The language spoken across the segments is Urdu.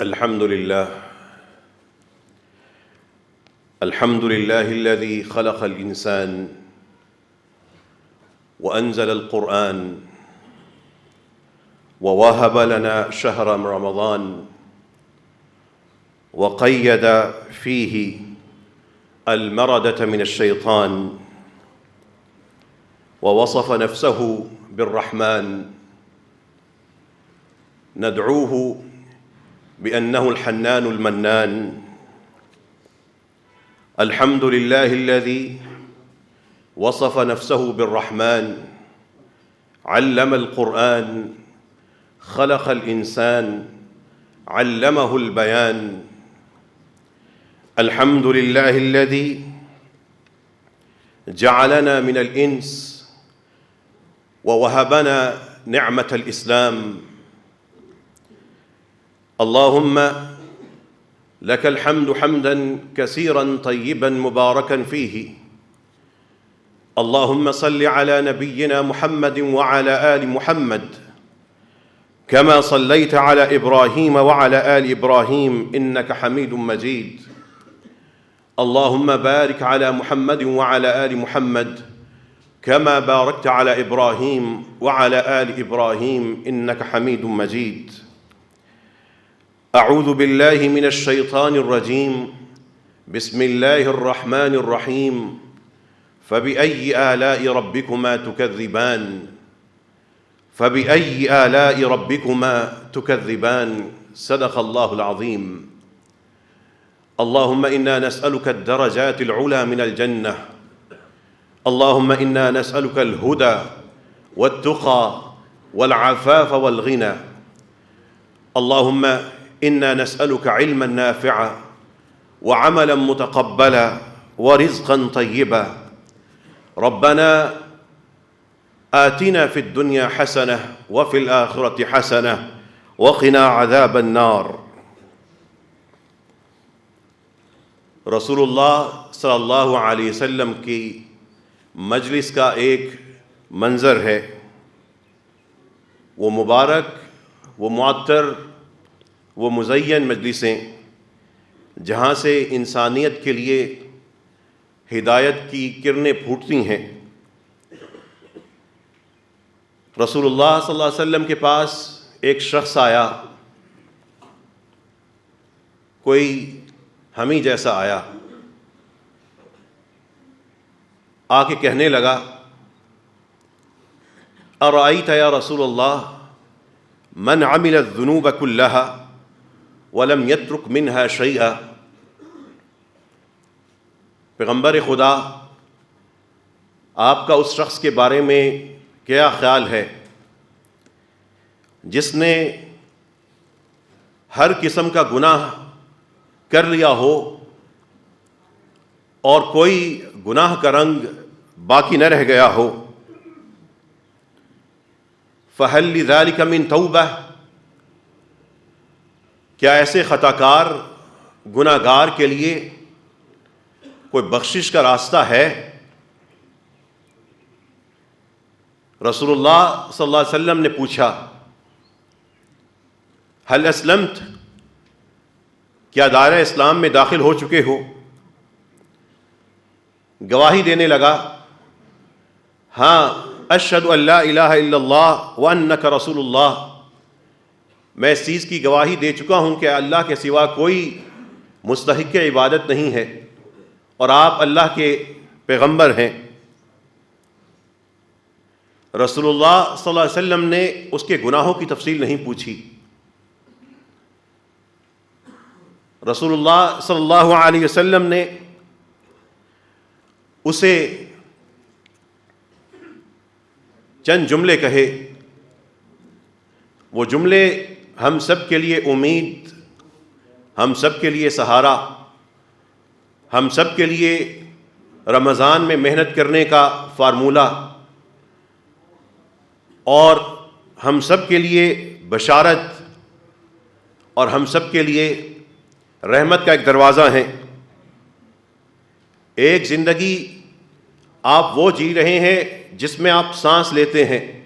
الحمد لله الذي خلق الإنسان وأنزل القرآن ووهب لنا شهر رمضان وقيد فيه المردة من الشيطان ووصف نفسه بالرحمن. ندعوه بأنه الحنان المنان. الحمد لله الذي وصف نفسه بالرحمن، علم القرآن، خلق الإنسان، علمه البيان. الحمد لله الذي جعلنا من الإنس ووهبنا نعمة الإسلام. اللهم لك الحمد حمداً كثيراً طيباً مباركاً فيه. اللهم صل على نبينا محمد وعلى آل محمد كما صليت على إبراهيم وعلى آل إبراهيم إنك حميد مجيد. اللهم بارك على محمد وعلى آل محمد كما باركت على إبراهيم وعلى آل إبراهيم إنك حميد مجيد. أعوذ بالله من الشيطان الرجيم. بسم الله الرحمن الرحيم. فبأي آلاء ربكما تكذبان؟ فبأي آلاء ربكما تكذبان؟ صدق الله العظيم. اللهم إنا نسألك الدرجات العلى من الجنة. اللهم إنا نسألك الهدى والتقى والعفاف والغنى. اللهم إنا نسألك علما نافعا وعملا متقبلا ورزقا طيبا. ربنا آتنا في الدنيا حسنة وفي الآخرة حسنة وقنا عذاب النار. رسول اللہ صلی اللہ علیہ وسلم کی مجلس کا ایک منظر ہے، وہ مبارک، وہ معطر، وہ مزین مجلسیں جہاں سے انسانیت کے لیے ہدایت کی کرنیں پھوٹتی ہیں۔ رسول اللہ صلی اللہ علیہ وسلم کے پاس ایک شخص آیا، کوئی ہمیں جیسا آیا، آ کے کہنے لگا ارأیت یا رسول اللہ من عمل الذنوب كلها ولم يترك منها شيئا۔ پیغمبر خدا، آپ کا اس شخص کے بارے میں کیا خیال ہے جس نے ہر قسم کا گناہ کر لیا ہو اور کوئی گناہ کا رنگ باقی نہ رہ گیا ہو؟ فہل لذلک من توبہ، کیا ایسے خطا کار گناہ گار کے لیے کوئی بخشش کا راستہ ہے؟ رسول اللہ صلی اللہ علیہ وسلم نے پوچھا هل اسلمت، کیا دائرہ اسلام میں داخل ہو چکے ہو؟ گواہی دینے لگا ہاں اشہد ان لا الہ الا اللہ وانک رسول اللہ، میں اس چیز کی گواہی دے چکا ہوں کہ اللہ کے سوا کوئی مستحق عبادت نہیں ہے اور آپ اللہ کے پیغمبر ہیں۔ رسول اللہ صلی اللہ علیہ وسلم نے اس کے گناہوں کی تفصیل نہیں پوچھی۔ رسول اللہ صلی اللہ علیہ وسلم نے اسے چند جملے کہے، وہ جملے ہم سب کے لیے امید، ہم سب کے لیے سہارا، ہم سب کے لیے رمضان میں محنت کرنے کا فارمولہ اور ہم سب کے لیے بشارت اور ہم سب کے لیے رحمت کا ایک دروازہ ہیں۔ ایک زندگی آپ وہ جی رہے ہیں جس میں آپ سانس لیتے ہیں۔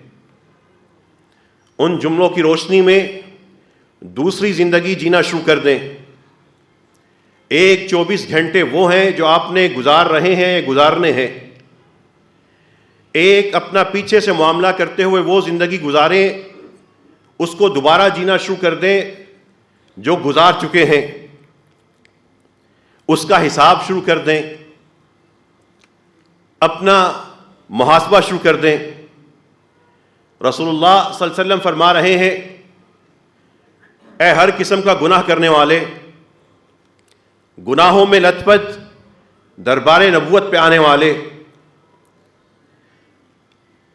ان جملوں کی روشنی میں دوسری زندگی جینا شروع کر دیں. ایک 24 گھنٹے وہ ہیں جو آپ نے گزار رہے ہیں، گزارنے ہیں. ایک اپنا پیچھے سے معاملہ کرتے ہوئے وہ زندگی گزاریں، اس کو دوبارہ جینا شروع کر دیں جو گزار چکے ہیں، اس کا حساب شروع کر دیں، اپنا محاسبہ شروع کر دیں. رسول اللہ صلی اللہ علیہ وسلم فرما رہے ہیں، اے ہر قسم کا گناہ کرنے والے، گناہوں میں لت پت، دربار نبوت پہ آنے والے،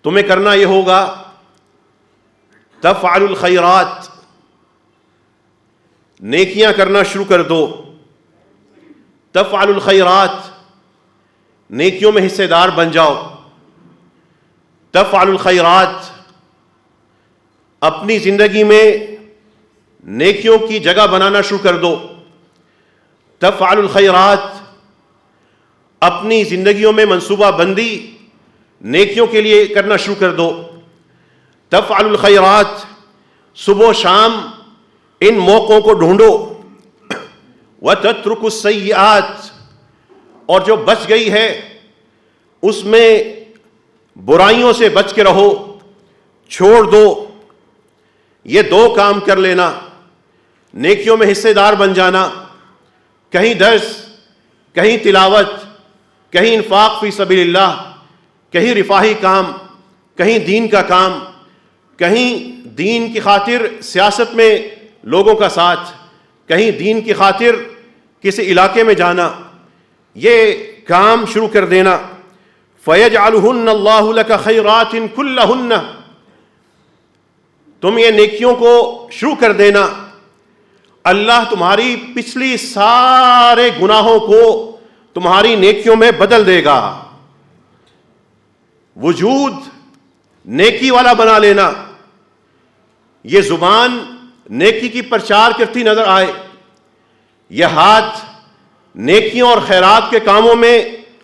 تمہیں کرنا یہ ہوگا تفعل الخیرات، نیکیاں کرنا شروع کر دو. تفعل الخیرات، نیکیوں میں حصے دار بن جاؤ. تفعل الخیرات، اپنی زندگی میں نیکیوں کی جگہ بنانا شروع کر دو. تفعل الخیرات، اپنی زندگیوں میں منصوبہ بندی نیکیوں کے لیے کرنا شروع کر دو. تفعل الخیرات، صبح و شام ان موقعوں کو ڈھونڈو. وتترک السیئات، اور جو بچ گئی ہے اس میں برائیوں سے بچ کے رہو، چھوڑ دو. یہ دو کام کر لینا، نیکیوں میں حصے دار بن جانا، کہیں درس، کہیں تلاوت، کہیں انفاق فی سبیل اللہ، کہیں رفاہی کام، کہیں دین کا کام، کہیں دین کی خاطر سیاست میں لوگوں کا ساتھ، کہیں دین کی خاطر کسی علاقے میں جانا. یہ کام شروع کر دینا. فَيَجْعَلُهُنَّ اللَّهُ لَكَ خَيْرَاتٍ كُلَّهُنَّ، تم یہ نیکیوں کو شروع کر دینا، اللہ تمہاری پچھلی سارے گناہوں کو تمہاری نیکیوں میں بدل دے گا. وجود نیکی والا بنا لینا. یہ زبان نیکی کی پرچار کرتی نظر آئے، یہ ہاتھ نیکیوں اور خیرات کے کاموں میں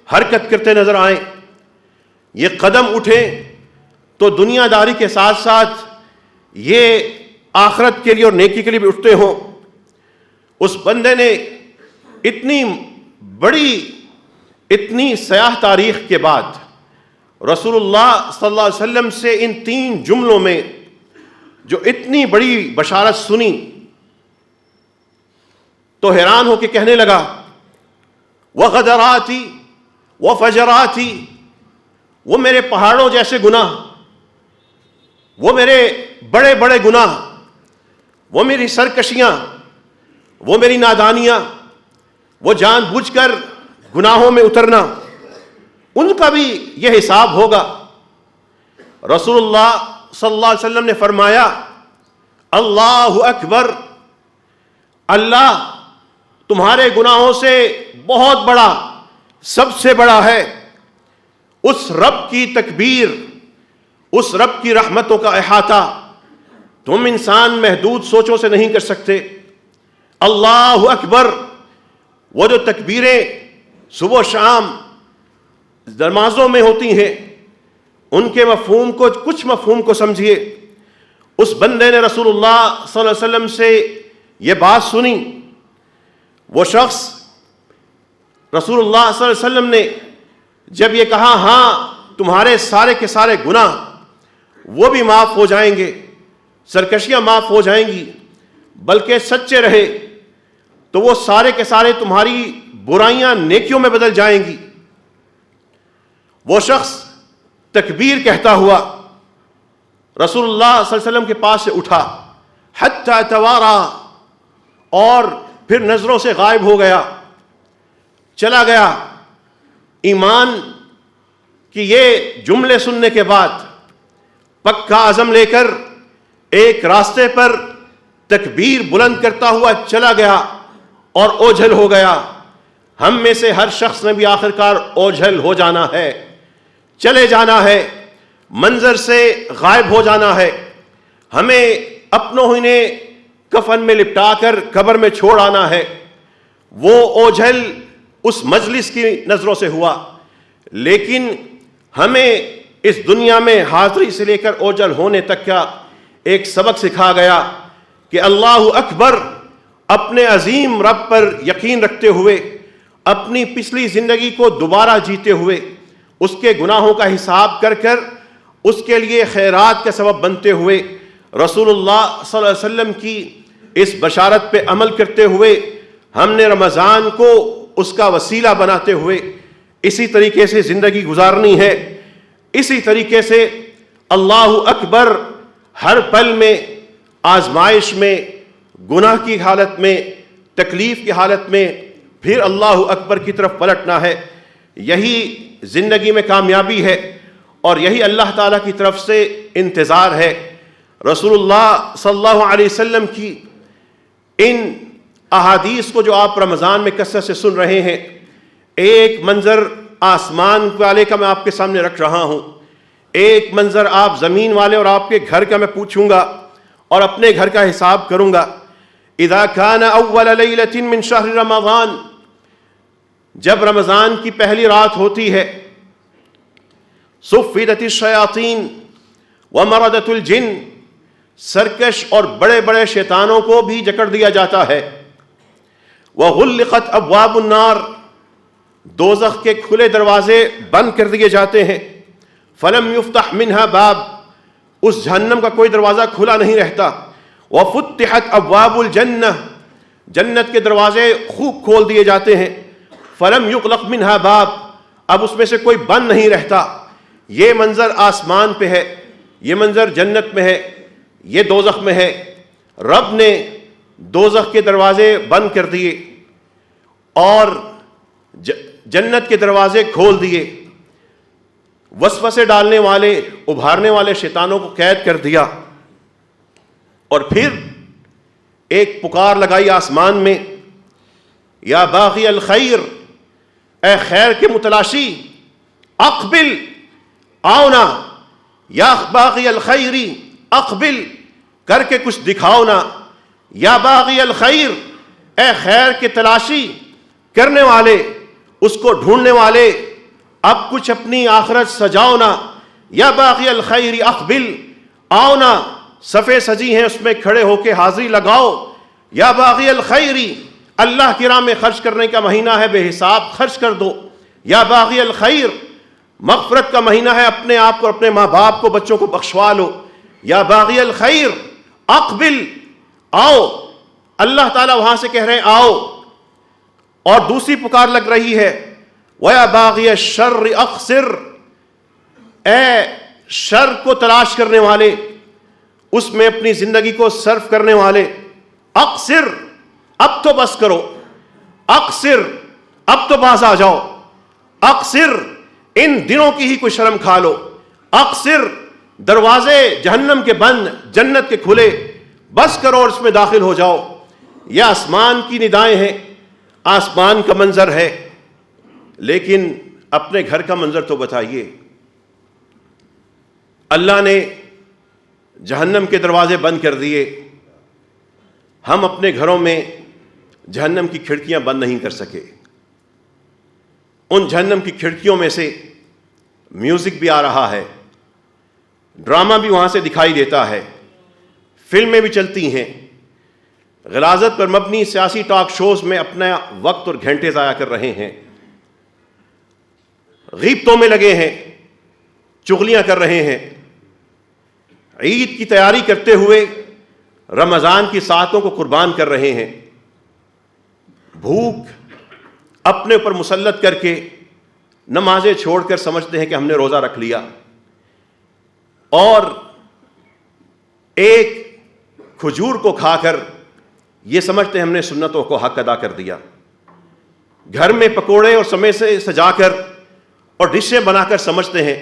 حرکت کرتے نظر آئیں، یہ قدم اٹھے تو دنیا داری کے ساتھ ساتھ یہ آخرت کے لیے اور نیکی کے لیے بھی اٹھتے ہوں. اس بندے نے اتنی بڑی، اتنی سیاہ تاریخ کے بعد رسول اللہ صلی اللہ علیہ وسلم سے ان 3 جملوں میں جو اتنی بڑی بشارت سنی تو حیران ہو کے کہنے لگا، وَغَدَرَاتِ وَفَجَرَاتِ، وہ میرے پہاڑوں جیسے گناہ، وہ میرے بڑے بڑے گناہ، وہ میری سرکشیاں، وہ میری نادانیاں، وہ جان بوجھ کر گناہوں میں اترنا، ان کا بھی یہ حساب ہوگا. رسول اللہ صلی اللہ علیہ وسلم نے فرمایا، اللہ اکبر، اللہ تمہارے گناہوں سے بہت بڑا، سب سے بڑا ہے. اس رب کی تکبیر، اس رب کی رحمتوں کا احاطہ تم انسان محدود سوچوں سے نہیں کر سکتے. اللہ اکبر، وہ جو تکبیریں صبح و شام نمازوں میں ہوتی ہیں، ان کے مفہوم کو، کچھ مفہوم کو سمجھیے. اس بندے نے رسول اللہ صلی اللہ علیہ وسلم سے یہ بات سنی. وہ شخص رسول اللہ صلی اللہ علیہ وسلم نے جب یہ کہا، ہاں تمہارے سارے کے سارے گناہ وہ بھی معاف ہو جائیں گے، سرکشیاں معاف ہو جائیں گی، بلکہ سچے رہے تو وہ سارے کے سارے تمہاری برائیاں نیکیوں میں بدل جائیں گی. وہ شخص تکبیر کہتا ہوا رسول اللہ صلی اللہ علیہ وسلم کے پاس سے اٹھا، حتی توارا، اور پھر نظروں سے غائب ہو گیا، چلا گیا. ایمان کی یہ جملے سننے کے بعد پکا عزم لے کر ایک راستے پر تکبیر بلند کرتا ہوا چلا گیا اور اوجھل ہو گیا. ہم میں سے ہر شخص نے بھی آخرکار اوجھل ہو جانا ہے، چلے جانا ہے، منظر سے غائب ہو جانا ہے. ہمیں اپنوں ہی نے کفن میں لپٹا کر قبر میں چھوڑ آنا ہے. وہ اوجھل اس مجلس کی نظروں سے ہوا، لیکن ہمیں اس دنیا میں حاضری سے لے کر اوجھل ہونے تک کا ایک سبق سکھا گیا کہ اللہ اکبر، اپنے عظیم رب پر یقین رکھتے ہوئے، اپنی پچھلی زندگی کو دوبارہ جیتے ہوئے، اس کے گناہوں کا حساب کر کر اس کے لیے خیرات کا سبب بنتے ہوئے، رسول اللہ صلی اللہ علیہ وسلم کی اس بشارت پہ عمل کرتے ہوئے، ہم نے رمضان کو اس کا وسیلہ بناتے ہوئے اسی طریقے سے زندگی گزارنی ہے۔ اسی طریقے سے اللہ اکبر ہر پل میں، آزمائش میں، گناہ کی حالت میں، تکلیف کی حالت میں پھر اللہ اکبر کی طرف پلٹنا ہے۔ یہی زندگی میں کامیابی ہے اور یہی اللہ تعالیٰ کی طرف سے انتظار ہے۔ رسول اللہ صلی اللہ علیہ وسلم کی ان احادیث کو جو آپ رمضان میں کثرت سے سن رہے ہیں، ایک منظر آسمان والے کا میں آپ کے سامنے رکھ رہا ہوں، ایک منظر آپ زمین والے اور آپ کے گھر کا میں پوچھوں گا اور اپنے گھر کا حساب کروں گا۔ اذا كان اول لیلۃ من شہر رمضان، جب رمضان کی پہلی رات ہوتی ہے، صفدت الشیاطین ومردت الجن، سرکش اور بڑے بڑے شیطانوں کو بھی جکڑ دیا جاتا ہے۔ وغلقت ابواب النار، دوزخ کے کھلے دروازے بند کر دیے جاتے ہیں۔ فلم یفتح منہا باب، اس جہنم کا کوئی دروازہ کھلا نہیں رہتا۔ وفتحت ابواب الجنہ، جنت کے دروازے خوب کھول دیے جاتے ہیں۔ فلم یغلق منہا باب، اب اس میں سے کوئی بند نہیں رہتا۔ یہ منظر آسمان پہ ہے، یہ منظر جنت میں ہے، یہ دوزخ میں ہے۔ رب نے دوزخ کے دروازے بند کر دیے اور جنت کے دروازے کھول دیے، وسوسے ڈالنے والے، ابھارنے والے شیطانوں کو قید کر دیا، اور پھر ایک پکار لگائی آسمان میں، یا باغی الخیر، اے خیر کے متلاشی، اقبل، آؤ نا، یا باغی الخیری اقبل، کر کے کچھ دکھاؤ نا، یا باغی الخیر، اے خیر کے تلاشی کرنے والے، اس کو ڈھونڈنے والے، اب کچھ اپنی آخرت سجاؤ نا، یا باغی الخیر اقبل، آؤ نا، صفے سجی ہیں اس میں کھڑے ہو کے حاضری لگاؤ، یا باغی الخیری، اللہ کی راہ میں خرچ کرنے کا مہینہ ہے، بے حساب خرچ کر دو، یا باغی الخیر، مغفرت کا مہینہ ہے، اپنے آپ کو، اپنے ماں باپ کو، بچوں کو بخشوا لو، یا باغی الخیر اقبل، آؤ، اللہ تعالیٰ وہاں سے کہہ رہے ہیں آؤ، اور دوسری پکار لگ رہی ہے، وَيَا بَاغِيَ الشَّرِّ أَقْصِرْ، اے شر کو تلاش کرنے والے، اس میں اپنی زندگی کو صرف کرنے والے، اقصر، اب تو بس کرو، اقصر، اب تو باز آ جاؤ، اقصر، ان دنوں کی ہی کوئی شرم کھا لو، اقصر، دروازے جہنم کے بند، جنت کے کھلے، بس کرو اور اس میں داخل ہو جاؤ۔ یہ آسمان کی ندائیں ہیں، آسمان کا منظر ہے، لیکن اپنے گھر کا منظر تو بتائیے۔ اللہ نے جہنم کے دروازے بند کر دیے، ہم اپنے گھروں میں جہنم کی کھڑکیاں بند نہیں کر سکے۔ ان جہنم کی کھڑکیوں میں سے میوزک بھی آ رہا ہے، ڈرامہ بھی وہاں سے دکھائی دیتا ہے، فلمیں بھی چلتی ہیں، غلاظت پر مبنی سیاسی ٹاک شوز میں اپنا وقت اور گھنٹے ضائع کر رہے ہیں، غیبتوں میں لگے ہیں، چغلیاں کر رہے ہیں، عید کی تیاری کرتے ہوئے رمضان کی ساعتوں کو قربان کر رہے ہیں، بھوک اپنے اوپر مسلط کر کے نمازیں چھوڑ کر سمجھتے ہیں کہ ہم نے روزہ رکھ لیا، اور ایک کھجور کو کھا کر یہ سمجھتے ہیں ہم نے سنتوں کو حق ادا کر دیا، گھر میں پکوڑے اور سمے سے سجا کر اور ڈشیں بنا کر سمجھتے ہیں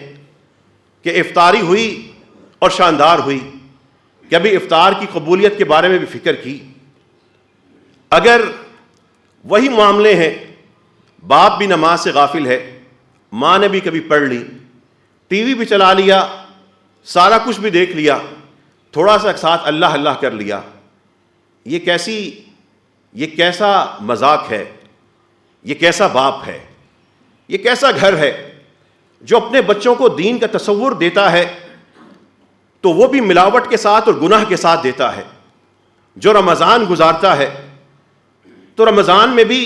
کہ افطاری ہوئی اور شاندار ہوئی، کہ ابھی افطار کی قبولیت کے بارے میں بھی فکر کی۔ اگر وہی معاملے ہیں، باپ بھی نماز سے غافل ہے، ماں نے بھی کبھی پڑھ لی، ٹی وی بھی چلا لیا، سارا کچھ بھی دیکھ لیا، تھوڑا سا ساتھ اللہ اللہ کر لیا، یہ کیسا مذاق ہے، یہ کیسا باپ ہے، یہ کیسا گھر ہے جو اپنے بچوں کو دین کا تصور دیتا ہے تو وہ بھی ملاوٹ کے ساتھ اور گناہ کے ساتھ دیتا ہے۔ جو رمضان گزارتا ہے تو رمضان میں بھی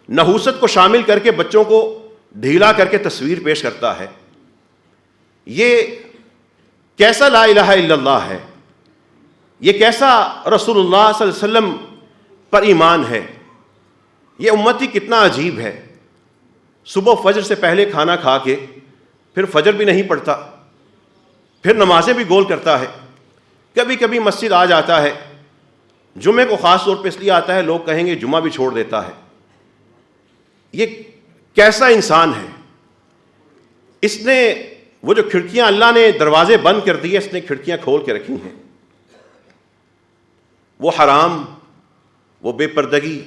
نحوست کو شامل کر کے بچوں کو ڈھیلا کر کے تصویر پیش کرتا ہے، یہ کیسا لا الہ الا اللہ ہے، یہ کیسا رسول اللہ صلی اللہ علیہ وسلم پر ایمان ہے، یہ امتی کتنا عجیب ہے۔ صبح فجر سے پہلے کھانا کھا کے پھر فجر بھی نہیں پڑھتا، پھر نمازیں بھی گول کرتا ہے، کبھی کبھی مسجد آ جاتا ہے، جمعے کو خاص طور پہ اس لیے آتا ہے لوگ کہیں گے جمعہ بھی چھوڑ دیتا ہے۔ یہ کیسا انسان ہے؟ اس نے وہ جو کھڑکیاں اللہ نے دروازے بند کر دیے، اس نے کھڑکیاں کھول کے رکھی ہیں۔ وہ حرام، وہ بے پردگی،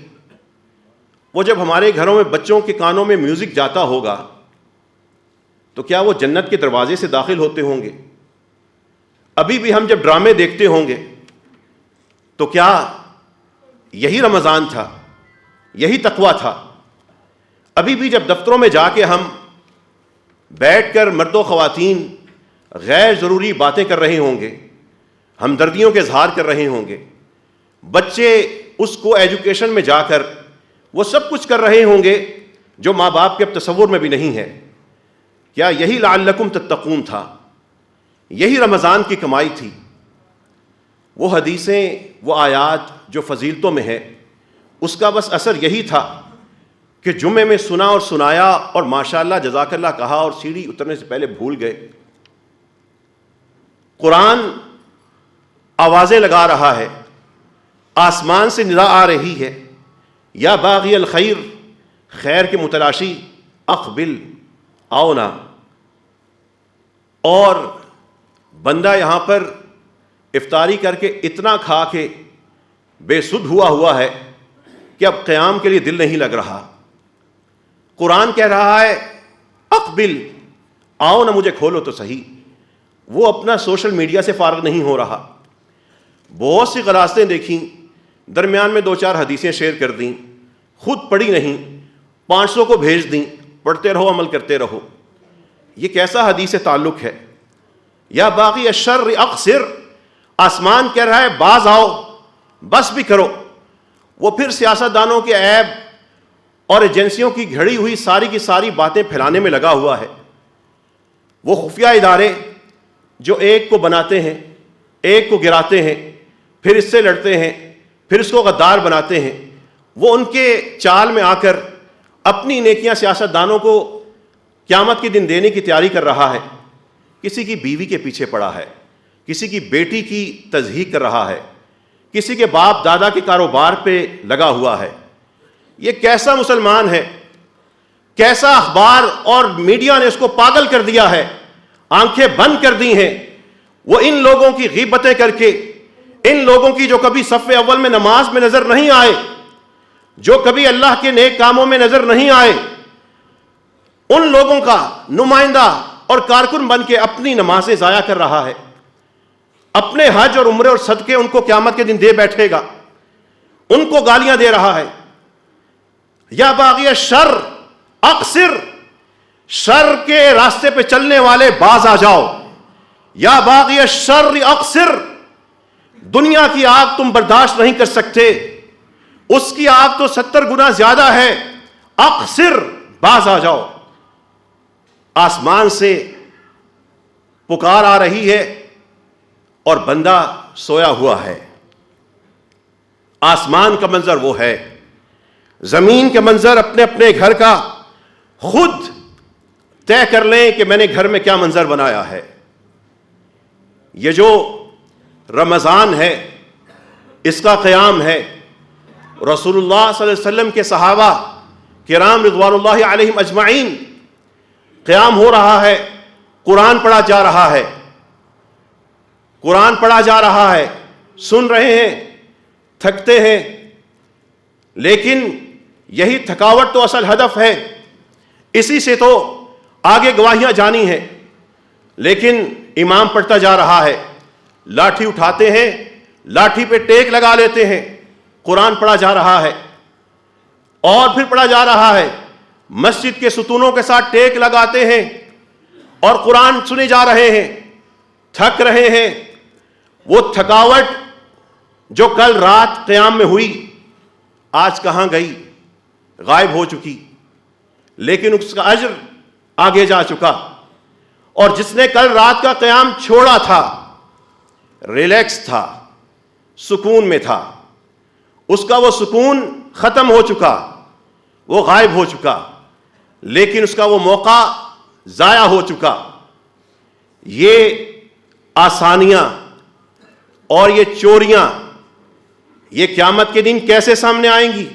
وہ جب ہمارے گھروں میں بچوں کے کانوں میں میوزک جاتا ہوگا تو کیا وہ جنت کے دروازے سے داخل ہوتے ہوں گے؟ ابھی بھی ہم جب ڈرامے دیکھتے ہوں گے تو کیا یہی رمضان تھا، یہی تقویٰ تھا؟ ابھی بھی جب دفتروں میں جا کے ہم بیٹھ کر مرد و خواتین غیر ضروری باتیں کر رہے ہوں گے، ہمدردیوں کے اظہار کر رہے ہوں گے، بچے اس کو ایجوکیشن میں جا کر وہ سب کچھ کر رہے ہوں گے جو ماں باپ کے اب تصور میں بھی نہیں ہے، کیا یہی لعلکم تتقون تھا؟ یہی رمضان کی کمائی تھی؟ وہ حدیثیں، وہ آیات جو فضیلتوں میں ہے، اس کا بس اثر یہی تھا کہ جمعے میں سنا اور سنایا اور ماشاءاللہ جزاک اللہ کہا اور سیڑھی اترنے سے پہلے بھول گئے۔ قرآن آوازیں لگا رہا ہے، آسمان سے ندا آ رہی ہے، یا باغی الخیر، خیر کے متلاشی، اقبل، آؤ نا۔ اور بندہ یہاں پر افطاری کر کے اتنا کھا کے بے سدھ ہوا ہے کہ اب قیام کے لیے دل نہیں لگ رہا۔ قرآن کہہ رہا ہے اقبل، آؤ نا مجھے کھولو تو صحیح۔ وہ اپنا سوشل میڈیا سے فارغ نہیں ہو رہا، بہت سی غراستیں دیکھیں، درمیان میں 2-4 حدیثیں شیئر کر دیں، خود پڑھی نہیں، 500 کو بھیج دیں، پڑھتے رہو، عمل کرتے رہو۔ یہ کیسا حدیث سے تعلق ہے؟ یا باغی الشر اقصر، آسمان کہہ رہا ہے باز آؤ، بس بھی کرو۔ وہ پھر سیاستدانوں کے عیب اور ایجنسیوں کی گھڑی ہوئی ساری کی ساری باتیں پھیلانے میں لگا ہوا ہے۔ وہ خفیہ ادارے جو ایک کو بناتے ہیں، ایک کو گراتے ہیں، پھر اس سے لڑتے ہیں، پھر اس کو غدار بناتے ہیں، وہ ان کے چال میں آ کر اپنی نیکیاں سیاستدانوں کو قیامت کے دن دینے کی تیاری کر رہا ہے۔ کسی کی بیوی کے پیچھے پڑا ہے، کسی کی بیٹی کی تضحیق کر رہا ہے، کسی کے باپ دادا کے کاروبار پہ لگا ہوا ہے۔ یہ کیسا مسلمان ہے؟ کیسا اخبار اور میڈیا نے اس کو پاگل کر دیا ہے، آنکھیں بند کر دی ہیں۔ وہ ان لوگوں کی غیبتیں کر کے، ان لوگوں کی جو کبھی صف اول میں نماز میں نظر نہیں آئے، جو کبھی اللہ کے نیک کاموں میں نظر نہیں آئے، ان لوگوں کا نمائندہ اور کارکن بن کے اپنی نمازیں ضائع کر رہا ہے، اپنے حج اور عمرے اور صدقے ان کو قیامت کے دن دے بیٹھے گا، ان کو گالیاں دے رہا ہے۔ یا باغی الشر اقصر، شر کے راستے پہ چلنے والے باز آ جاؤ۔ یا باغی الشر اقصر، دنیا کی آگ تم برداشت نہیں کر سکتے، اس کی آگ تو 70 گنا زیادہ ہے، اقصر، باز آ جاؤ۔ آسمان سے پکار آ رہی ہے اور بندہ سویا ہوا ہے۔ آسمان کا منظر وہ ہے، زمین کے منظر اپنے اپنے گھر کا خود طے کر لیں کہ میں نے گھر میں کیا منظر بنایا ہے۔ یہ جو رمضان ہے، اس کا قیام ہے، رسول اللہ صلی اللہ علیہ وسلم کے صحابہ کرام رضوان اللہ علیہم اجمعین، قیام ہو رہا ہے، قرآن پڑھا جا رہا ہے، قرآن پڑھا جا رہا ہے، سن رہے ہیں، تھکتے ہیں، لیکن یہی تھکاوٹ تو اصل ہدف ہے، اسی سے تو آگے گواہیاں جانی ہیں۔ لیکن امام پڑھتا جا رہا ہے، لاٹھی اٹھاتے ہیں، لاٹھی پہ ٹیک لگا لیتے ہیں، قرآن پڑھا جا رہا ہے، اور پھر پڑھا جا رہا ہے، مسجد کے ستونوں کے ساتھ ٹیک لگاتے ہیں اور قرآن سنے جا رہے ہیں، تھک رہے ہیں۔ وہ تھکاوٹ جو کل رات قیام میں ہوئی آج کہاں گئی؟ غائب ہو چکی، لیکن اس کا اجر آگے جا چکا۔ اور جس نے کل رات کا قیام چھوڑا تھا، ریلیکس تھا، سکون میں تھا، اس کا وہ سکون ختم ہو چکا، وہ غائب ہو چکا، لیکن اس کا وہ موقع ضائع ہو چکا۔ یہ آسانیاں اور یہ چوریاں یہ قیامت کے دن کیسے سامنے آئیں گی؟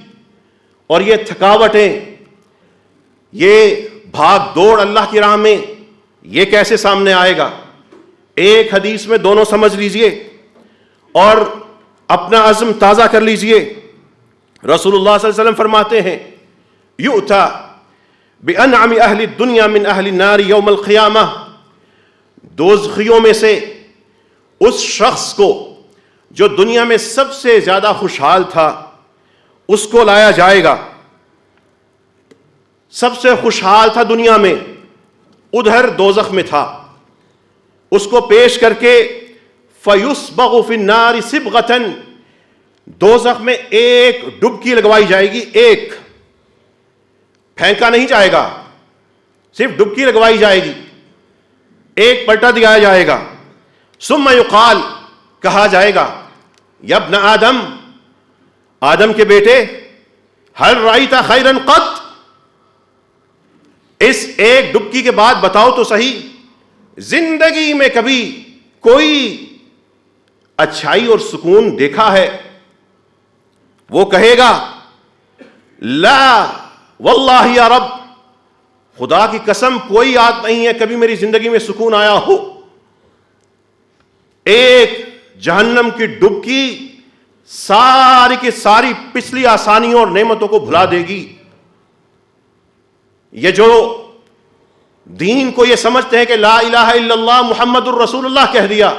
اور یہ تھکاوٹیں، یہ بھاگ دوڑ اللہ کی راہ میں، یہ کیسے سامنے آئے گا؟ ایک حدیث میں دونوں سمجھ لیجئے اور اپنا عزم تازہ کر لیجئے۔ رسول اللہ صلی اللہ علیہ وسلم فرماتے ہیں یؤتی بانعم اہل الدنیا من اہل النار یوم القیامہ، دوزخیوں میں سے اس شخص کو جو دنیا میں سب سے زیادہ خوشحال تھا اس کو لایا جائے گا۔ سب سے خوشحال تھا دنیا میں، ادھر دوزخ میں تھا، اس کو پیش کر کے فَيُسْبَغُ فِي النَّارِ صِبْغَةً، دوزخ میں ایک ڈبکی لگوائی جائے گی، ایک، پھینکا نہیں جائے گا، صرف ڈبکی لگوائی جائے گی، ایک پلٹا دیا جائے گا۔ ثُمَّ يُقال، کہا جائے گا یا ابن آدم، آدم کے بیٹے، هل رأيت خيرا قط، اس ایک ڈبکی کے بعد بتاؤ تو صحیح زندگی میں کبھی کوئی اچھائی اور سکون دیکھا ہے؟ وہ کہے گا لا واللہ یا رب، خدا کی قسم کوئی یاد نہیں ہے کبھی میری زندگی میں سکون آیا ہو۔ ایک جہنم کی ڈبکی ساری کی ساری پچھلی آسانیوں اور نعمتوں کو بھلا دے گی۔ یہ جو دین کو یہ سمجھتے ہیں کہ لا الہ الا اللہ محمد الرسول اللہ کہہ دیا،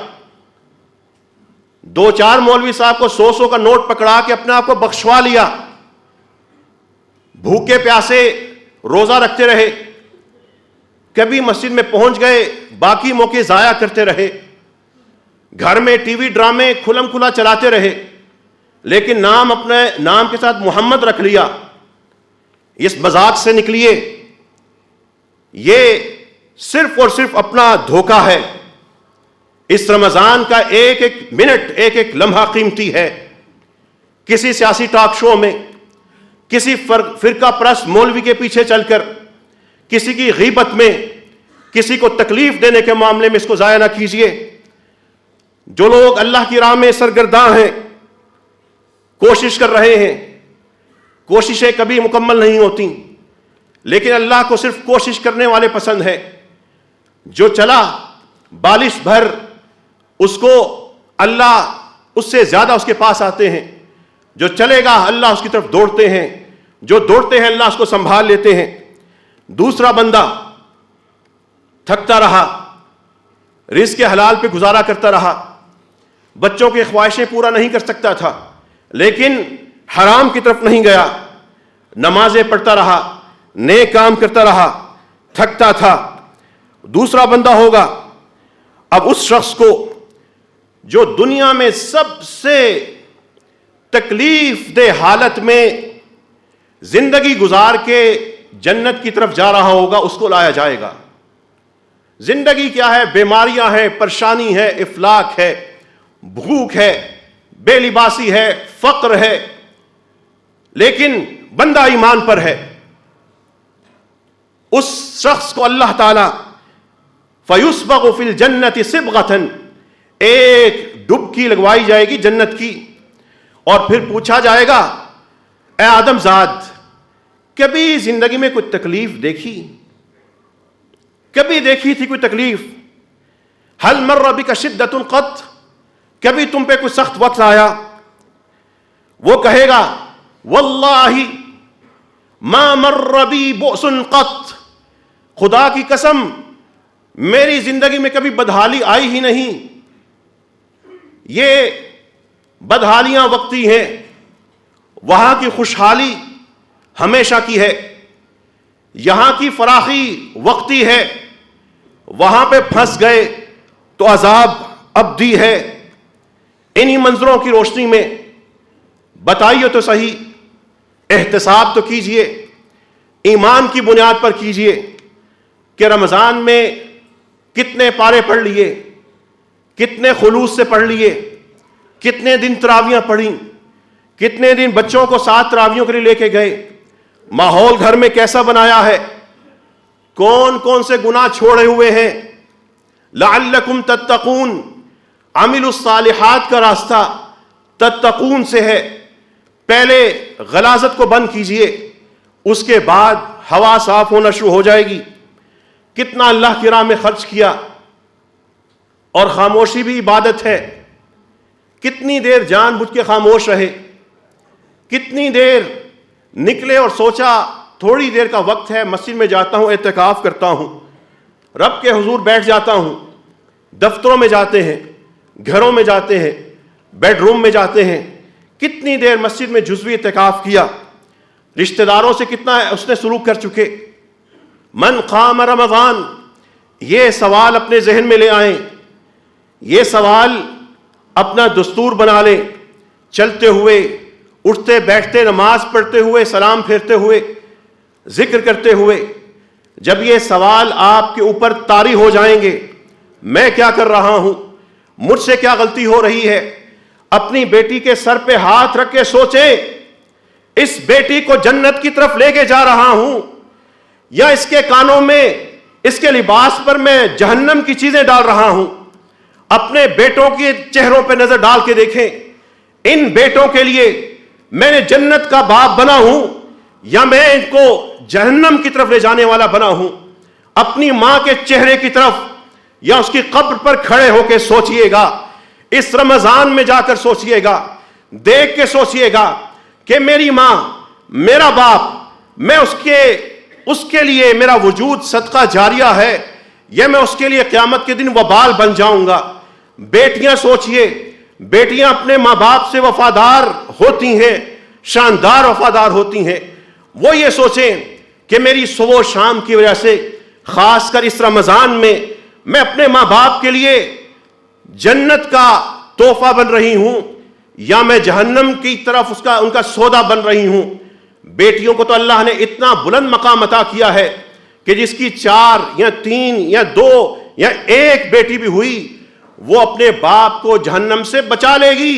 دو چار مولوی صاحب کو 100 کا نوٹ پکڑا کے اپنے آپ کو بخشوا لیا، بھوکے پیاسے روزہ رکھتے رہے، کبھی مسجد میں پہنچ گئے باقی موقع ضائع کرتے رہے، گھر میں ٹی وی ڈرامے کھلم کھلا چلاتے رہے، لیکن نام اپنے نام کے ساتھ محمد رکھ لیا۔ اس مذاق سے نکلیے، یہ صرف اور صرف اپنا دھوکہ ہے۔ اس رمضان کا ایک ایک منٹ، ایک ایک لمحہ قیمتی ہے۔ کسی سیاسی ٹاک شو میں، کسی فرقہ پرست مولوی کے پیچھے چل کر، کسی کی غیبت میں، کسی کو تکلیف دینے کے معاملے میں اس کو ضائع نہ کیجیے۔ جو لوگ اللہ کی راہ میں سرگرداں ہیں، کوشش کر رہے ہیں، کوششیں کبھی مکمل نہیں ہوتی، لیکن اللہ کو صرف کوشش کرنے والے پسند ہے۔ جو چلا بالش بھر، اس کو اللہ اس سے زیادہ اس کے پاس آتے ہیں۔ جو چلے گا اللہ اس کی طرف دوڑتے ہیں، جو دوڑتے ہیں اللہ اس کو سنبھال لیتے ہیں۔ دوسرا بندہ تھکتا رہا، رزق کے حلال پہ گزارا کرتا رہا، بچوں کی خواہشیں پورا نہیں کر سکتا تھا، لیکن حرام کی طرف نہیں گیا، نمازیں پڑھتا رہا، نیک کام کرتا رہا، تھکتا تھا۔ دوسرا بندہ ہوگا اب اس شخص کو جو دنیا میں سب سے تکلیف دہ حالت میں زندگی گزار کے جنت کی طرف جا رہا ہوگا، اس کو لایا جائے گا۔ زندگی کیا ہے؟ بیماریاں ہیں، پریشانی ہے، افلاک ہے، بھوک ہے، بے لباسی ہے، فقر ہے، لیکن بندہ ایمان پر ہے۔ اس شخص کو اللہ تعالی فَيُسْبَغُ فِي الْجَنَّةِ صِبْغَةً، ایک ڈبکی لگوائی جائے گی جنت کی، اور پھر پوچھا جائے گا اے آدم زاد، کبھی زندگی میں کوئی تکلیف دیکھی؟ کبھی دیکھی تھی کوئی تکلیف؟ هَلْ مَرَّ بِكَ شِدَّةٌ قط، کبھی تم پہ کوئی سخت وقت آیا؟ وہ کہے گا واللہ ما مر بی بؤس قط، خدا کی قسم میری زندگی میں کبھی بدحالی آئی ہی نہیں۔ یہ بدحالیاں وقتی ہیں، وہاں کی خوشحالی ہمیشہ کی ہے۔ یہاں کی فراخی وقتی ہے، وہاں پہ پھنس گئے تو عذاب ابدی ہے۔ انہی منظروں کی روشنی میں بتائیے تو صحیح، احتساب تو کیجئے، ایمان کی بنیاد پر کیجئے کہ رمضان میں کتنے پارے پڑھ لیے، کتنے خلوص سے پڑھ لیے، کتنے دن تراویاں پڑھیں، کتنے دن بچوں کو 7 تراویوں کے لیے لے کے گئے، ماحول گھر میں کیسا بنایا ہے، کون کون سے گناہ چھوڑے ہوئے ہیں۔ لعلکم تتقون، عمل الصالحات کا راستہ تتقون سے ہے۔ پہلے غلاظت کو بند کیجئے، اس کے بعد ہوا صاف ہونا شروع ہو جائے گی۔ کتنا اللہ کی راہ میں خرچ کیا، اور خاموشی بھی عبادت ہے۔ کتنی دیر جان بوجھ کے خاموش رہے، کتنی دیر نکلے اور سوچا تھوڑی دیر کا وقت ہے، مسجد میں جاتا ہوں، اعتکاف کرتا ہوں، رب کے حضور بیٹھ جاتا ہوں۔ دفتروں میں جاتے ہیں، گھروں میں جاتے ہیں، بیڈ روم میں جاتے ہیں، کتنی دیر مسجد میں جزوی اعتکاف کیا، رشتہ داروں سے کتنا اس نے سلوک کر چکے۔ من قام رمضان، یہ سوال اپنے ذہن میں لے آئیں، یہ سوال اپنا دستور بنا لیں، چلتے ہوئے، اٹھتے بیٹھتے، نماز پڑھتے ہوئے، سلام پھیرتے ہوئے، ذکر کرتے ہوئے۔ جب یہ سوال آپ کے اوپر طاری ہو جائیں گے، میں کیا کر رہا ہوں، مجھ سے کیا غلطی ہو رہی ہے، اپنی بیٹی کے سر پہ ہاتھ رکھ کے سوچیں، اس بیٹی کو جنت کی طرف لے کے جا رہا ہوں، یا اس کے کانوں میں، اس کے لباس پر میں جہنم کی چیزیں ڈال رہا ہوں۔ اپنے بیٹوں کے چہروں پہ نظر ڈال کے دیکھیں، ان بیٹوں کے لیے میں نے جنت کا باپ بنا ہوں، یا میں ان کو جہنم کی طرف لے جانے والا بنا ہوں۔ اپنی ماں کے چہرے کی طرف یا اس کی قبر پر کھڑے ہو کے سوچئے گا، اس رمضان میں جا کر سوچئے گا، دیکھ کے سوچئے گا کہ میری ماں، میرا باپ، میں اس کے لیے میرا وجود صدقہ جاریہ ہے، یا میں اس کے لیے قیامت کے دن وبال بن جاؤں گا۔ بیٹیاں سوچئے، بیٹیاں اپنے ماں باپ سے وفادار ہوتی ہیں، شاندار وفادار ہوتی ہیں۔ وہ یہ سوچیں کہ میری صبح و شام کی وجہ سے، خاص کر اس رمضان میں اپنے ماں باپ کے لیے جنت کا تحفہ بن رہی ہوں، یا میں جہنم کی طرف ان کا سودا بن رہی ہوں۔ بیٹیوں کو تو اللہ نے اتنا بلند مقام عطا کیا ہے کہ جس کی 4 یا 3 یا 2 یا 1 بیٹی بھی ہوئی، وہ اپنے باپ کو جہنم سے بچا لے گی۔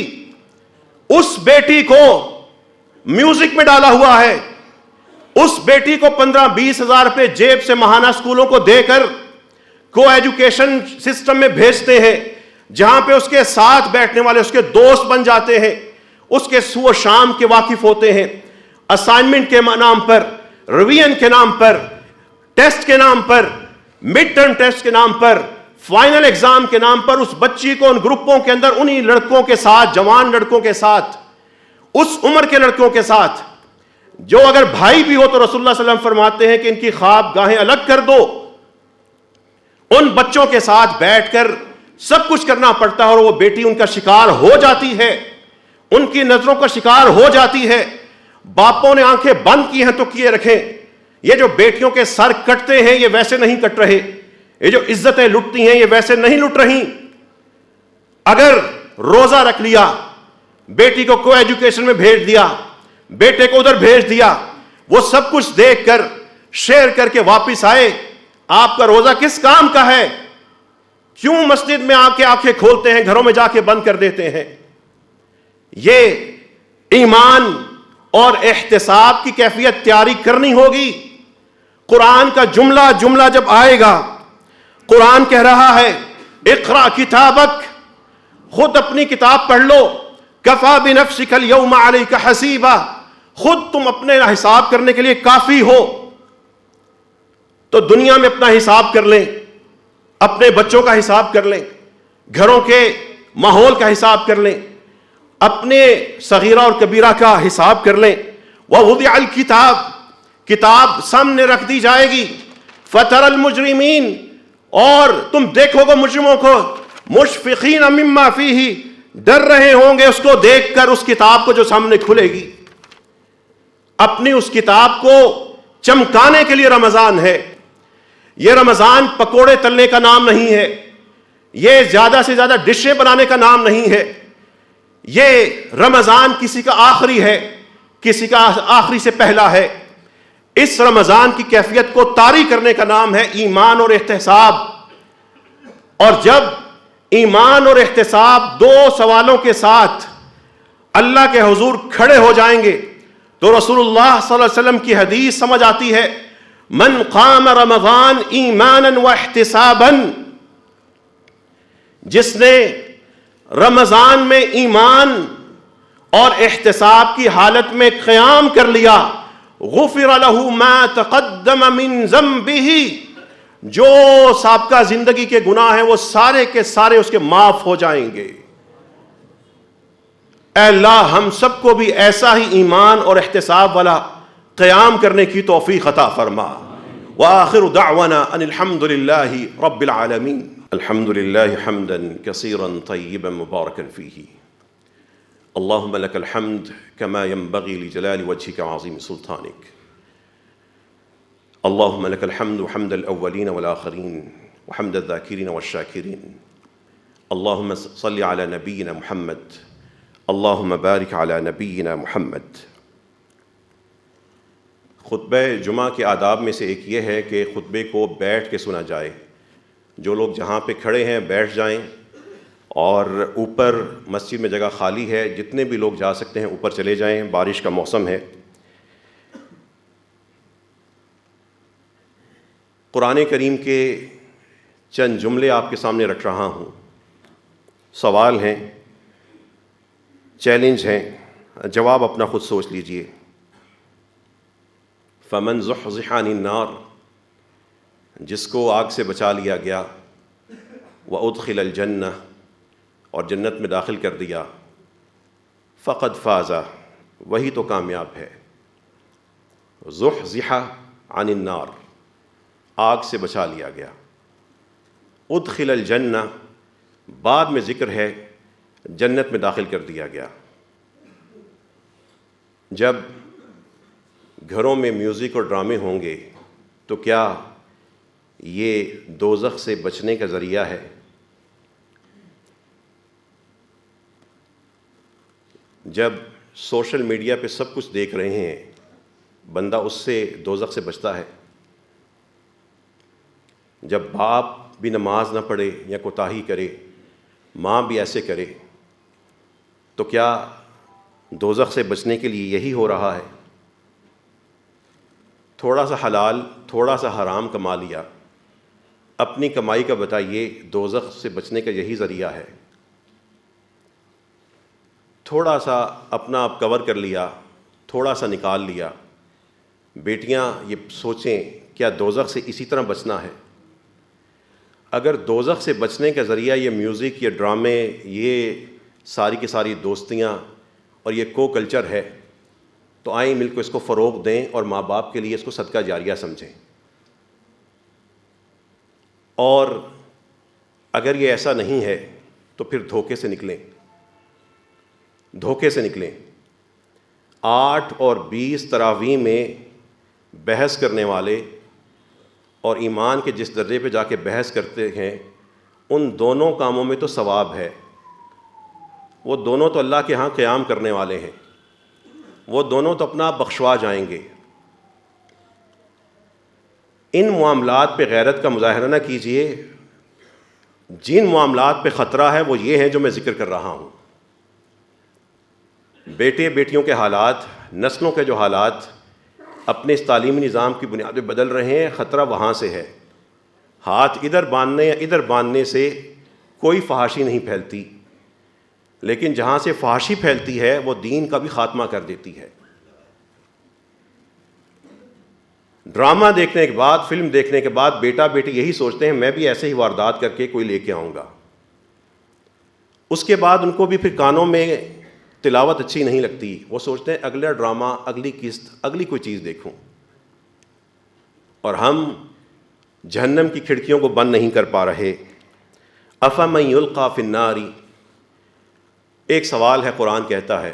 اس بیٹی کو میوزک میں ڈالا ہوا ہے، اس بیٹی کو 15-20 ہزار روپے جیب سے ماہانہ اسکولوں کو دے کر کو ایجوکیشن سسٹم میں بھیجتے ہیں، جہاں پہ اس کے ساتھ بیٹھنے والے اس کے دوست بن جاتے ہیں، اس کے صبح و شام کے واقف ہوتے ہیں۔ اسائنمنٹ کے نام پر، ریویژن کے نام پر، ٹیسٹ کے نام پر، مڈ ٹرم ٹیسٹ کے نام پر، فائنل ایگزام کے نام پر اس بچی کو ان گروپوں کے اندر انہی لڑکوں کے ساتھ، جوان لڑکوں کے ساتھ، اس عمر کے لڑکوں کے ساتھ، جو اگر بھائی بھی ہو تو رسول اللہ صلی اللہ علیہ وسلم فرماتے ہیں کہ ان کی خواب گاہیں الگ کر دو۔ ان بچوں کے ساتھ بیٹھ کر سب کچھ کرنا پڑتا ہے، اور وہ بیٹی ان کا شکار ہو جاتی ہے، ان کی نظروں کا شکار ہو جاتی ہے۔ باپوں نے آنکھیں بند کی ہیں تو کیے رکھیں، یہ جو بیٹیوں کے سر کٹتے ہیں یہ ویسے نہیں کٹ رہے، یہ جو عزتیں لٹتی ہیں یہ ویسے نہیں لٹ رہی۔ اگر روزہ رکھ لیا، بیٹی کو ایجوکیشن میں بھیج دیا، بیٹے کو ادھر بھیج دیا، وہ سب کچھ دیکھ کر شیئر کر کے واپس آئے، آپ کا روزہ کس کام کا ہے؟ کیوں مسجد میں آ کے آنکھیں کھولتے ہیں، گھروں میں جا کے بند کر دیتے ہیں؟ یہ ایمان اور احتساب کی کیفیت تیاری کرنی ہوگی۔ قرآن کا جملہ جب آئے گا، قرآن کہہ رہا ہے اقرأ کتابک، خود اپنی کتاب پڑھ لو، کفا بنفسک اليوم علیک حسیبا، خود تم اپنے حساب کرنے کے لیے کافی ہو۔ تو دنیا میں اپنا حساب کر لیں، اپنے بچوں کا حساب کر لیں، گھروں کے ماحول کا حساب کر لیں، اپنے صغیرہ اور کبیرہ کا حساب کر لیں۔ وَوُضِعَ الْكِتَابِ، کتاب سامنے رکھ دی جائے گی، فَتَرَى الْمُجْرِمِينَ، اور تم دیکھو گے مجرموں کو، مُشْفِقِينَ مِمَّا فِيهِ، ڈر رہے ہوں گے اس کو دیکھ کر، اس کتاب کو جو سامنے کھلے گی۔ اپنی اس کتاب کو چمکانے کے لیے رمضان ہے۔ یہ رمضان پکوڑے تلنے کا نام نہیں ہے، یہ زیادہ سے زیادہ ڈشیں بنانے کا نام نہیں ہے، یہ رمضان کسی کا آخری ہے، کسی کا آخری سے پہلا ہے. اس رمضان کی کیفیت کو طاری کرنے کا نام ہے ایمان اور احتساب. اور جب ایمان اور احتساب دو سوالوں کے ساتھ اللہ کے حضور کھڑے ہو جائیں گے تو رسول اللہ صلی اللہ علیہ وسلم کی حدیث سمجھ آتی ہے، من قام رمضان ایمانا واحتسابا، جس نے رمضان میں ایمان اور احتساب کی حالت میں قیام کر لیا، غفر له ما تقدم من ذنبه، جو سابقہ زندگی کے گناہ ہیں وہ سارے کے سارے اس کے معاف ہو جائیں گے. اے اللہ ہم سب کو بھی ایسا ہی ایمان اور احتساب والا قیام کرنے کی توفیق عطا فرما. وآخر دعوانا ان الحمد للہ رب العالمین. الحمد للہ حمدا کثیرا طیبا مبارکا فیہ. اللهم لك الحمد كما ينبغي لجلال وجهك وعظيم سلطانك. اللهم لك الحمد حمد الأولين والآخرين وحمد الذاكرين والشاكرين. اللهم صل على نبينا محمد. اللهم بارك على نبينا محمد. خطبہ جمعہ کے آداب میں سے ایک یہ ہے کہ خطبے کو بیٹھ کے سنا جائے. جو لوگ جہاں پہ کھڑے ہیں بیٹھ جائیں، اور اوپر مسجد میں جگہ خالی ہے، جتنے بھی لوگ جا سکتے ہیں اوپر چلے جائیں، بارش کا موسم ہے. قرآن کریم کے چند جملے آپ کے سامنے رکھ رہا ہوں. سوال ہیں، چیلنج ہیں، جواب اپنا خود سوچ لیجئے. فمن زحزح عن النار، جس کو آگ سے بچا لیا گیا، وادخل الجنہ، اور جنت میں داخل کر دیا، فقد فاز، وہی تو کامیاب ہے. زحزح عن النار، آگ سے بچا لیا گیا. ادخل الجنہ، بعد میں ذکر ہے جنت میں داخل کر دیا گیا. جب گھروں میں میوزک اور ڈرامے ہوں گے تو کیا یہ دوزخ سے بچنے کا ذریعہ ہے؟ جب سوشل میڈیا پہ سب کچھ دیکھ رہے ہیں، بندہ اس سے دوزخ سے بچتا ہے. جب باپ بھی نماز نہ پڑھے یا کوتاہی کرے، ماں بھی ایسے کرے، تو کیا دوزخ سے بچنے کے لیے یہی ہو رہا ہے؟ تھوڑا سا حلال، تھوڑا سا حرام کما لیا، اپنی کمائی کا بتائیے، دوزخ سے بچنے کا یہی ذریعہ ہے. تھوڑا سا اپنا آپ کور کر لیا، تھوڑا سا نکال لیا. بیٹیاں یہ سوچیں کیا دوزخ سے اسی طرح بچنا ہے؟ اگر دوزخ سے بچنے کا ذریعہ یہ میوزک، یہ ڈرامے، یہ ساری کی ساری دوستیاں اور یہ کو کلچر ہے، تو آئیں مل کو اس کو فروغ دیں اور ماں باپ کے لیے اس کو صدقہ جاریہ سمجھیں. اور اگر یہ ایسا نہیں ہے تو پھر دھوکے سے نکلیں، دھوکے سے نکلیں. 8 اور 20 تراویح میں بحث کرنے والے اور ایمان کے جس درجے پہ جا کے بحث کرتے ہیں، ان دونوں کاموں میں تو ثواب ہے. وہ دونوں تو اللہ کے ہاں قیام کرنے والے ہیں، وہ دونوں تو اپنا بخشوا جائیں گے. ان معاملات پہ غیرت کا مظاہرہ نہ کیجیے. جن معاملات پہ خطرہ ہے وہ یہ ہیں جو میں ذکر کر رہا ہوں. بیٹے بیٹیوں کے حالات، نسلوں کے جو حالات اپنے اس تعلیمی نظام کی بنیاد پہ بدل رہے ہیں، خطرہ وہاں سے ہے. ہاتھ ادھر باندھنے یا ادھر باندھنے سے کوئی فحاشی نہیں پھیلتی، لیکن جہاں سے فحاشی پھیلتی ہے وہ دین کا بھی خاتمہ کر دیتی ہے. ڈرامہ دیکھنے کے بعد، فلم دیکھنے کے بعد بیٹا بیٹی یہی سوچتے ہیں میں بھی ایسے ہی واردات کر کے کوئی لے کے آؤں گا. اس کے بعد ان کو بھی پھر کانوں میں تلاوت اچھی نہیں لگتی، وہ سوچتے ہیں اگلا ڈرامہ، اگلی قسط، اگلی کوئی چیز دیکھوں. اور ہم جہنم کی کھڑکیوں کو بند نہیں کر پا رہے. افمن یلقی فی النار، ایک سوال ہے، قرآن کہتا ہے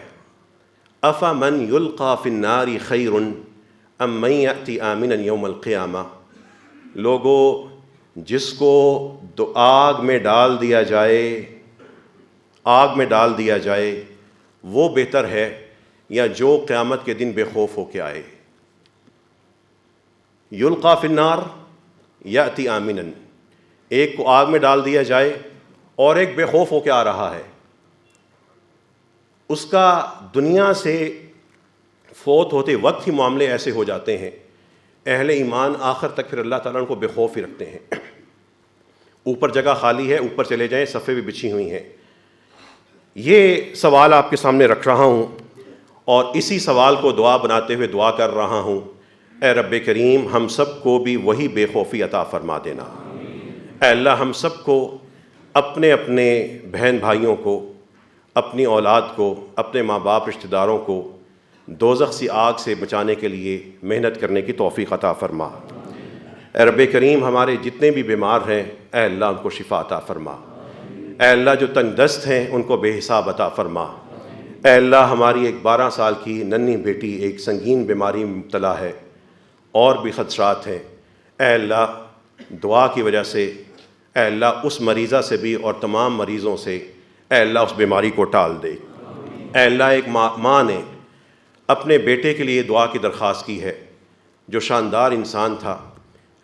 افمن یلقی فی النار خیر ام من یأتی آمنا یوم القیامہ. لوگو، جس کو آگ میں ڈال دیا جائے، آگ میں ڈال دیا جائے وہ بہتر ہے یا جو قیامت کے دن بے خوف ہو کے آئے؟ یلقا فی النار یاتی آمنا، ایک کو آگ میں ڈال دیا جائے اور ایک بے خوف ہو کے آ رہا ہے، اس کا دنیا سے فوت ہوتے وقت ہی معاملے ایسے ہو جاتے ہیں، اہل ایمان آخر تک پھر اللہ تعالیٰ ان کو بے خوف ہی رکھتے ہیں۔ اوپر جگہ خالی ہے، اوپر چلے جائیں، صفیں بھی بچھی ہوئی ہیں۔ یہ سوال آپ کے سامنے رکھ رہا ہوں اور اسی سوال کو دعا بناتے ہوئے دعا کر رہا ہوں، اے رب کریم ہم سب کو بھی وہی بے خوفی عطا فرما دینا۔ اے اللہ ہم سب کو اپنے اپنے بہن بھائیوں کو، اپنی اولاد کو، اپنے ماں باپ رشتہ داروں کو دوزخ سی آگ سے بچانے کے لیے محنت کرنے کی توفیق عطا فرما۔ اے رب کریم ہمارے جتنے بھی بیمار ہیں اے اللہ ان کو شفا عطا فرما۔ اے اللہ جو تنگ دست ہیں ان کو بے حساب عطا فرما۔ اے اللہ ہماری ایک 12 سال کی ننھی بیٹی ایک سنگین بیماری میں مبتلا ہے اور بھی خدشات ہیں، اے اللہ دعا کی وجہ سے اے اللہ اس مریضہ سے بھی اور تمام مریضوں سے اے اللہ اس بیماری کو ٹال دے۔ اے اللہ ایک ماں نے اپنے بیٹے کے لیے دعا کی درخواست کی ہے جو شاندار انسان تھا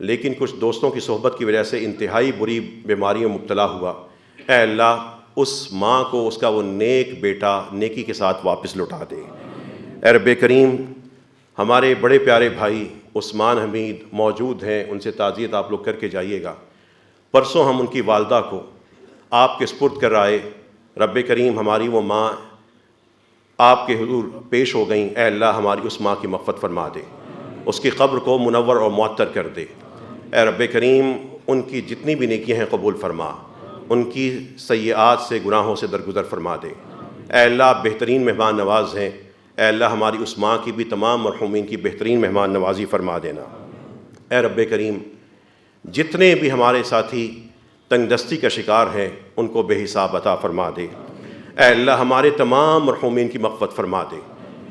لیکن کچھ دوستوں کی صحبت کی وجہ سے انتہائی بری بیماریوں میں مبتلا ہوا۔ اے اللہ اس ماں کو اس کا وہ نیک بیٹا نیکی کے ساتھ واپس لوٹا دے۔ اے رب کریم ہمارے بڑے پیارے بھائی عثمان حمید موجود ہیں، ان سے تعزیت آپ لوگ کر کے جائیے گا۔ پرسوں ہم ان کی والدہ کو آپ کے سپرد کر آئے، رب کریم ہماری وہ ماں آپ کے حضور پیش ہو گئیں، اے اللہ ہماری اس ماں کی مغفرت فرما دے، اس کی قبر کو منور اور معطر کر دے۔ اے رب کریم ان کی جتنی بھی نیکیاں ہیں قبول فرما، ان کی سیئات سے گناہوں سے درگزر فرما دے۔ اے اللہ آپ بہترین مہمان نواز ہیں، اے اللہ ہماری اس ماں کی بھی تمام مرحومین کی بہترین مہمان نوازی فرما دینا۔ اے رب کریم جتنے بھی ہمارے ساتھی تنگ دستی کا شکار ہیں ان کو بے حساب عطا فرما دے۔ اے اللہ ہمارے تمام مرحومین کی مغفرت فرما دے۔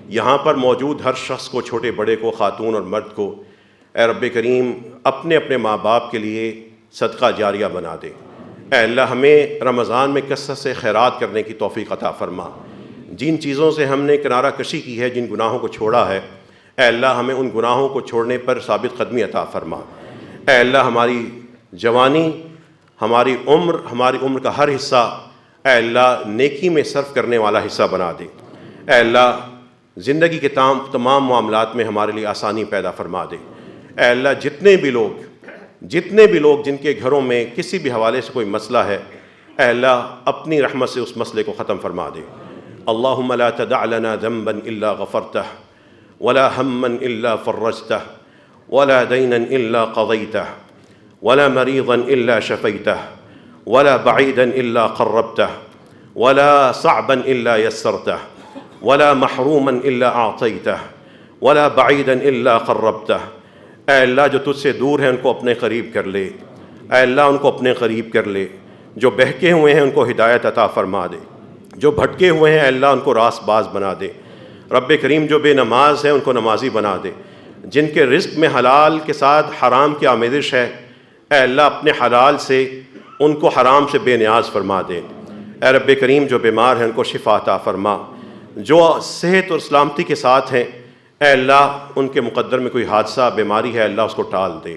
یہاں پر موجود ہر شخص کو، چھوٹے بڑے کو، خاتون اور مرد کو اے رب کریم اپنے اپنے ماں باپ کے لیے صدقہ جاریہ بنا دے۔ اے اللہ ہمیں رمضان میں کثرت سے خیرات کرنے کی توفیق عطا فرما۔ جن چیزوں سے ہم نے کنارہ کشی کی ہے، جن گناہوں کو چھوڑا ہے، اے اللہ ہمیں ان گناہوں کو چھوڑنے پر ثابت قدمی عطا فرما۔ اے اللہ ہماری جوانی، ہماری عمر کا ہر حصہ اے اللہ نیکی میں صرف کرنے والا حصہ بنا دے۔ اے اللہ زندگی کے تمام معاملات میں ہمارے لیے آسانی پیدا فرما دے۔ اے اللہ جتنے بھی لوگ جن کے گھروں میں کسی بھی حوالے سے کوئی مسئلہ ہے، اے اللہ اپنی رحمت سے اس مسئلے کو ختم فرما دے۔ اللہم لا تدع لنا ذنبا الا غفرتہ ولا ہما الا فرجتہ ولا دینا الا قضیتہ ولا مریضا الا شفیتہ ولا بعیدا الا قربتہ ولا صعبا الا یسرتہ ولا محروما الا اعطیتہ ولا بعیدا الا قربتہ۔ اے اللہ جو تجھ سے دور ہیں ان کو اپنے قریب کر لے، اے اللہ ان کو اپنے قریب کر لے۔ جو بہکے ہوئے ہیں ان کو ہدایت عطا فرما دے، جو بھٹکے ہوئے ہیں اے اللہ ان کو راست باز بنا دے۔ رب کریم جو بے نماز ہیں ان کو نمازی بنا دے، جن کے رزق میں حلال کے ساتھ حرام کی آمیزش ہے اے اللہ اپنے حلال سے ان کو حرام سے بے نیاز فرما دے۔ اے رب کریم جو بیمار ہیں ان کو شفا عطا فرما، جو صحت اور سلامتی کے ساتھ ہیں اے اللہ ان کے مقدر میں کوئی حادثہ بیماری ہے اللہ اس کو ٹال دے۔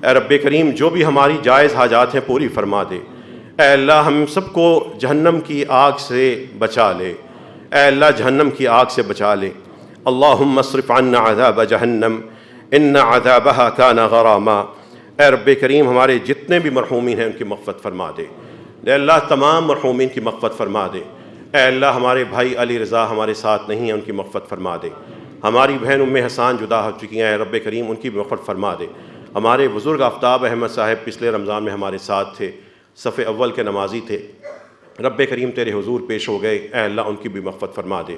اے رب کریم جو بھی ہماری جائز حاجات ہیں پوری فرما دے۔ اے اللہ ہم سب کو جہنم کی آگ سے بچا لے، اے اللہ جہنم کی آگ سے بچا لے۔ اللہم اصرف عنا عذاب جہنم ان عذابها کان غراما۔ اے رب کریم ہمارے جتنے بھی مرحومین ہیں ان کی مغفرت فرما دے۔ اے اللہ تمام مرحومین کی مغفرت فرما دے۔ اے اللہ ہمارے بھائی علی رضا ہمارے ساتھ نہیں ہیں، ان کی مغفرت فرما دے۔ ہماری بہن ام حسان جدا ہو چکی ہیں، اے رب کریم ان کی مغفرت فرما دے۔ ہمارے بزرگ آفتاب احمد صاحب پچھلے رمضان میں ہمارے ساتھ تھے، صف اول کے نمازی تھے، رب کریم تیرے حضور پیش ہو گئے، اے اللہ ان کی بھی مغفرت فرما دے۔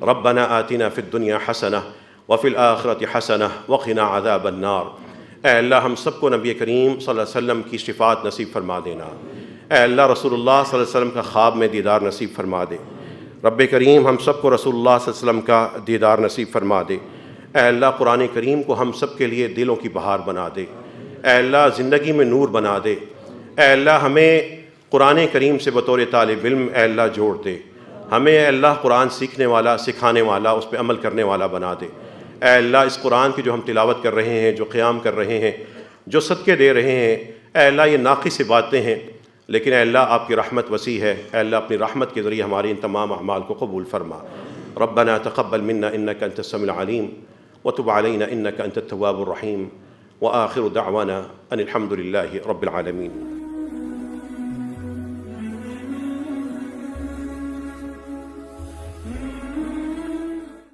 ربنا آتنا فی الدنیا حسنہ وفی الآخرۃ حسنہ وقنا عذاب النار۔ اے اللہ ہم سب کو نبی کریم صلی اللہ علیہ وسلم کی شفاعت نصیب فرما دینا۔ اے اللہ رسول اللہ صلی اللہ علیہ وسلم کا خواب میں دیدار نصیب فرما دے۔ رب کریم ہم سب کو رسول اللہ صلی اللہ علیہ وسلم کا دیدار نصیب فرما دے۔ اے اللہ قرآن کریم کو ہم سب کے لیے دلوں کی بہار بنا دے۔ اے اللہ زندگی میں نور بنا دے۔ اے اللہ ہمیں قرآن کریم سے بطور طالب علم اے اللہ جوڑ دے۔ ہمیں اے اللہ قرآن سیکھنے والا، سکھانے والا، اس پہ عمل کرنے والا بنا دے۔ اے اللہ اس قرآن کی جو ہم تلاوت کر رہے ہیں، جو قیام کر رہے ہیں، جو صدقے دے رہے ہیں، اے اللہ یہ ناقص باتیں ہیں، لیکن اے اللہ آپ کی رحمت وسیع ہے۔ اے اللہ اپنی رحمت کے ذریعے ہمارے ان تمام اعمال کو قبول فرما۔ ربنا تقبل منا انك انت السميع العليم وتب علينا انك انت التواب الرحيم وآخر دعوانا ان الحمد لله رب العالمين۔